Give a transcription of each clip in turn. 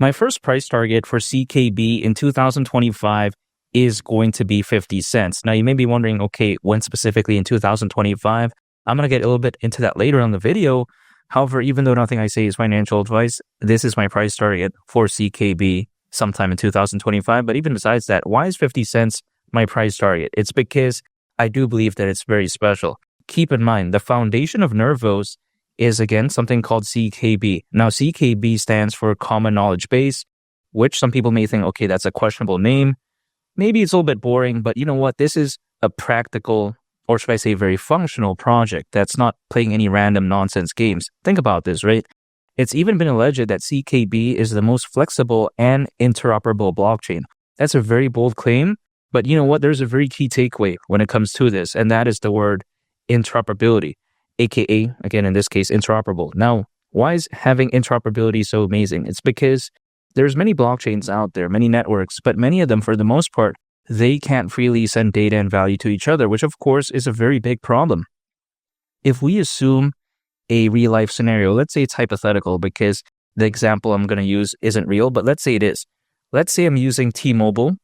My first price target for CKB in 2025 is going to be 50 cents. Now, you may be wondering, okay, when specifically in 2025? I'm going to get a little bit into that later on the video. However, even though nothing I say is financial advice, this is my price target for CKB sometime in 2025. But even besides that, why is 50 cents my price target? It's because I do believe that it's very special. Keep in mind, the foundation of Nervos is, again, something called CKB. Now, CKB stands for Common Knowledge Base, which some people may think, okay, that's a questionable name. Maybe it's a little bit boring, but you know what? This is a practical, or should I say very functional project that's not playing any random nonsense games. Think about this, right? It's even been alleged that CKB is the most flexible and interoperable blockchain. That's a very bold claim, but you know what? There's a very key takeaway when it comes to this, and that is the word interoperability, aka, again, in this case, interoperable. Now, why is having interoperability so amazing? It's because there's many blockchains out there, many networks, but many of them, for the most part, they can't freely send data and value to each other, which of course is a very big problem. If we assume a real life scenario, let's say it's hypothetical because the example I'm going to use isn't real, but let's say it is. Let's say I'm using T-Mobile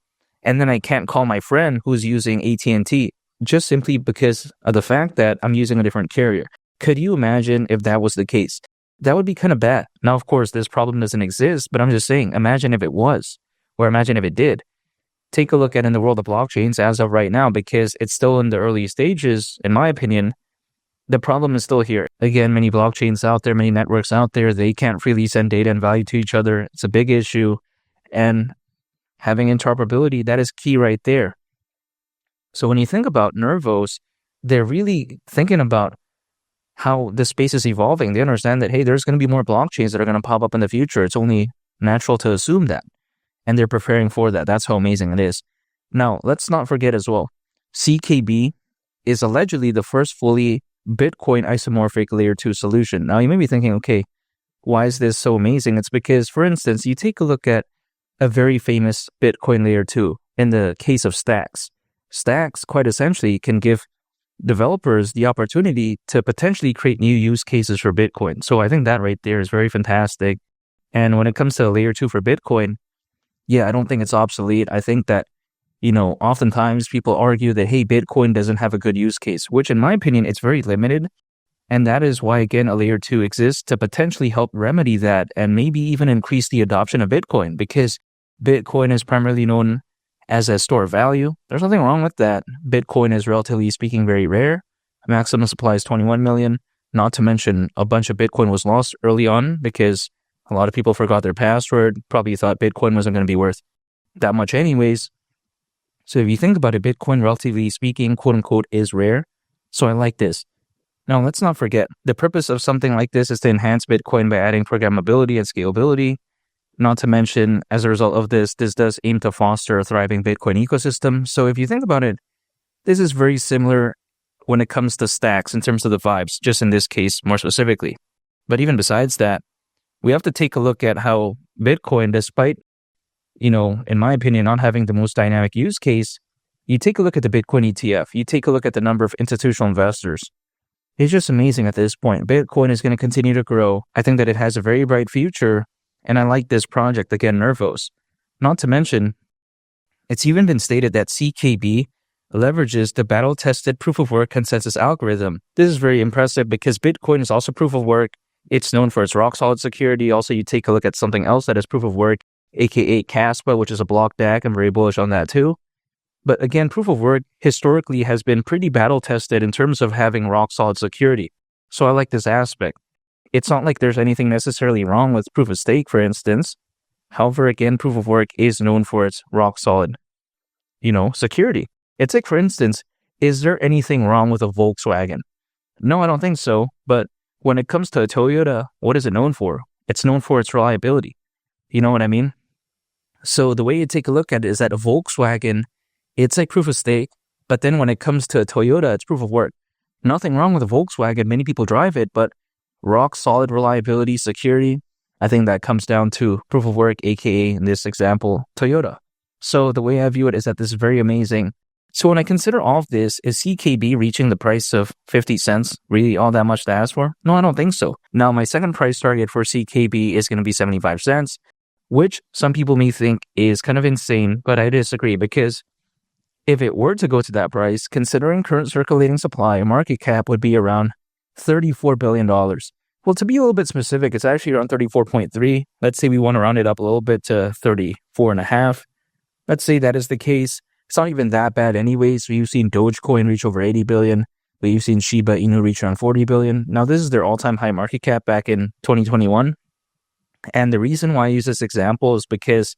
and then I can't call my friend who's using AT&T just simply because of the fact that I'm using a different carrier. Could you imagine if that was the case? That would be kind of bad. Now, of course, this problem doesn't exist, but I'm just saying, imagine if it was, or imagine if it did. Take a look at in the world of blockchains as of right now, because it's still in the early stages, in my opinion, the problem is still here. Again, many blockchains out there, many networks out there, they can't freely send data and value to each other. It's a big issue. And having interoperability, that is key right there. So when you think about Nervos, they're really thinking about how the space is evolving. They understand that, hey, there's going to be more blockchains that are going to pop up in the future. It's only natural to assume that. And they're preparing for that. That's how amazing it is. Now, let's not forget as well, CKB is allegedly the first fully Bitcoin isomorphic layer 2 solution. Now, you may be thinking, okay, why is this so amazing? It's because, for instance, you take a look at a very famous Bitcoin layer 2 in the case of Stacks. Stacks, quite essentially, can give developers the opportunity to potentially create new use cases for Bitcoin. So I think that right there is very fantastic. And when it comes to layer 2 for Bitcoin, yeah, I don't think it's obsolete. I think that, oftentimes people argue that, hey, Bitcoin doesn't have a good use case, which in my opinion, it's very limited. And that is why, again, a layer 2 exists to potentially help remedy that and maybe even increase the adoption of Bitcoin, because Bitcoin is primarily known as a store of value. There's nothing wrong with that. Bitcoin is, relatively speaking, very rare. Maximum supply is 21 million. Not to mention a bunch of Bitcoin was lost early on because a lot of people forgot their password, probably thought Bitcoin wasn't going to be worth that much anyways. So if you think about it, Bitcoin, relatively speaking, quote unquote, is rare. So I like this. Now, let's not forget, the purpose of something like this is to enhance Bitcoin by adding programmability and scalability. Not to mention, as a result of this does aim to foster a thriving Bitcoin ecosystem. So if you think about it, this is very similar when it comes to Stacks in terms of the vibes, just in this case more specifically. But even besides that, we have to take a look at how Bitcoin, despite, in my opinion, not having the most dynamic use case, you take a look at the Bitcoin ETF, you take a look at the number of institutional investors. It's just amazing at this point. Bitcoin is going to continue to grow. I think that it has a very bright future. And I like this project, again, Nervos. Not to mention, it's even been stated that CKB leverages the battle-tested proof-of-work consensus algorithm. This is very impressive because Bitcoin is also proof of work. It's known for its rock-solid security. Also, you take a look at something else that is proof of work, aka Caspa, which is a block DAC. I'm very bullish on that too. But again, proof of work historically has been pretty battle-tested in terms of having rock-solid security. So I like this aspect. It's not like there's anything necessarily wrong with proof of stake, for instance. However, again, proof of work is known for its rock solid, security. It's like, for instance, is there anything wrong with a Volkswagen? No, I don't think so. But when it comes to a Toyota, what is it known for? It's known for its reliability. You know what I mean? So the way you take a look at it is that a Volkswagen, it's like proof of stake. But then when it comes to a Toyota, it's proof of work. Nothing wrong with a Volkswagen. Many people drive it, but rock solid reliability, security, I think that comes down to proof of work, aka in this example, Toyota. So the way I view it is that this is very amazing. So when I consider all of this, is CKB reaching the price of 50 cents really all that much to ask for? No, I don't think so. Now, my second price target for CKB is going to be 75 cents. which some people may think is kind of insane, but I disagree, because if it were to go to that price, considering current circulating supply, market cap would be around $34 billion. Well, to be a little bit specific, it's actually around 34.3. Let's say we want to round it up a little bit to 34.5. Let's say that is the case. It's not even that bad anyways. So you've seen Dogecoin reach over 80 billion, but you've seen Shiba Inu reach around 40 billion. Now, this is their all-time high market cap back in 2021. And the reason why I use this example is because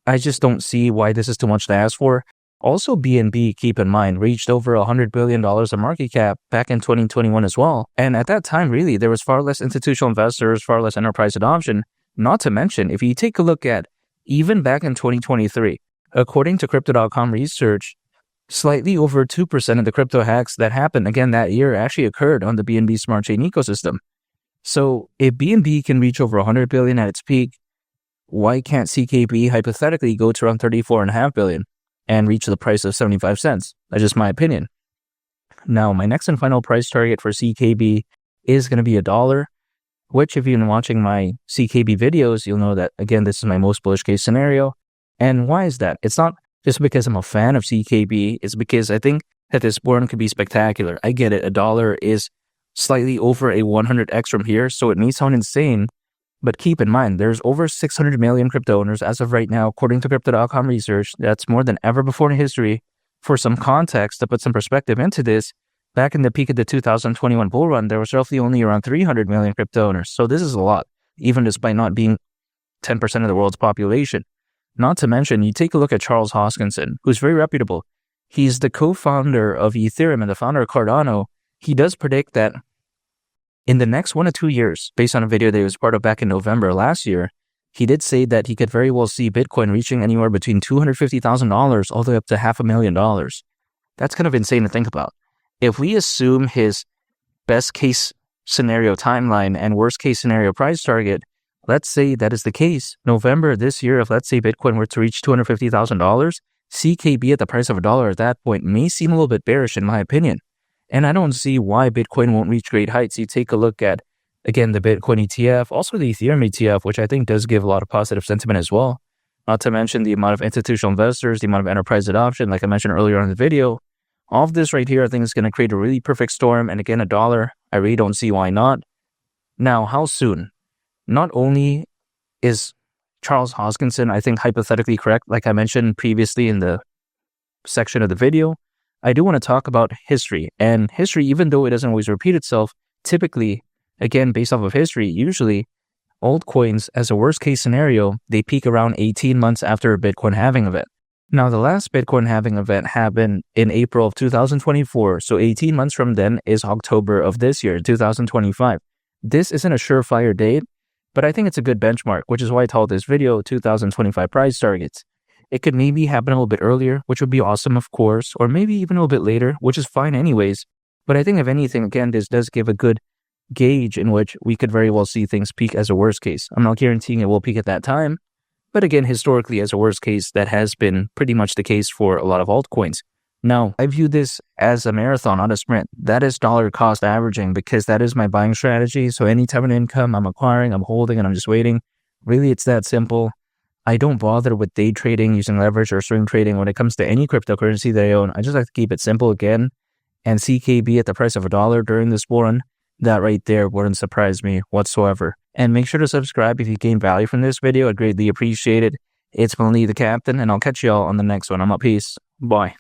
I just don't see why this is too much to ask for. Also, BNB, keep in mind, reached over $100 billion of market cap back in 2021 as well. And at that time, really, there was far less institutional investors, far less enterprise adoption. Not to mention, if you take a look at even back in 2023, according to Crypto.com research, slightly over 2% of the crypto hacks that happened again that year actually occurred on the BNB Smart Chain ecosystem. So if BNB can reach over 100 billion at its peak, why can't CKB hypothetically go to around 34.5 billion and reach the price of 75 cents? That's just my opinion. Now, my next and final price target for CKB is going to be $1, which if you've been watching my CKB videos, you'll know that, again, this is my most bullish case scenario. And why is that? It's not just because I'm a fan of CKB. It's because I think that this run could be spectacular. I get it. $1 is slightly over a 100x from here, so it may sound insane, but keep in mind, there's over 600 million crypto owners as of right now, according to Crypto.com research. That's more than ever before in history. For some context, to put some perspective into this, back in the peak of the 2021 bull run, there was roughly only around 300 million crypto owners. So this is a lot, even despite not being 10% of the world's population. Not to mention, you take a look at Charles Hoskinson, who's very reputable. He's the co-founder of Ethereum and the founder of Cardano. He does predict that in the next 1 to 2 years, based on a video that he was part of back in November last year, he did say that he could very well see Bitcoin reaching anywhere between $250,000 all the way up to $500,000. That's kind of insane to think about. If we assume his best case scenario timeline and worst case scenario price target, let's say that is the case. November this year, if let's say Bitcoin were to reach $250,000, CKB at the price of $1 at that point may seem a little bit bearish in my opinion. And I don't see why Bitcoin won't reach great heights. You take a look at, again, the Bitcoin ETF, also the Ethereum ETF, which I think does give a lot of positive sentiment as well. Not to mention the amount of institutional investors, the amount of enterprise adoption, like I mentioned earlier in the video. All of this right here, I think is going to create a really perfect storm. And again, $1, I really don't see why not. Now, how soon? Not only is Charles Hoskinson, I think, hypothetically correct, like I mentioned previously in the section of the video, I do want to talk about history. And history, even though it doesn't always repeat itself, typically, again, based off of history, usually altcoins, as a worst case scenario, they peak around 18 months after a Bitcoin halving event. Now, the last Bitcoin halving event happened in April of 2024. So 18 months from then is October of this year, 2025. This isn't a surefire date, but I think it's a good benchmark, which is why I titled this video 2025 price targets. It could maybe happen a little bit earlier, which would be awesome, of course, or maybe even a little bit later, which is fine anyways. But I think if anything, again, this does give a good gauge in which we could very well see things peak as a worst case. I'm not guaranteeing it will peak at that time, but again, historically as a worst case, that has been pretty much the case for a lot of altcoins. Now, I view this as a marathon, not a sprint. That is dollar cost averaging because that is my buying strategy. So any type of income I'm acquiring, I'm holding, and I'm just waiting. Really, it's that simple. I don't bother with day trading, using leverage or swing trading when it comes to any cryptocurrency that I own. I just like to keep it simple again. And CKB at the price of $1 during this bull run, that right there wouldn't surprise me whatsoever. And make sure to subscribe if you gain value from this video. I'd greatly appreciate it. It's been Lee the Captain, and I'll catch y'all on the next one. I'm out. Peace. Bye.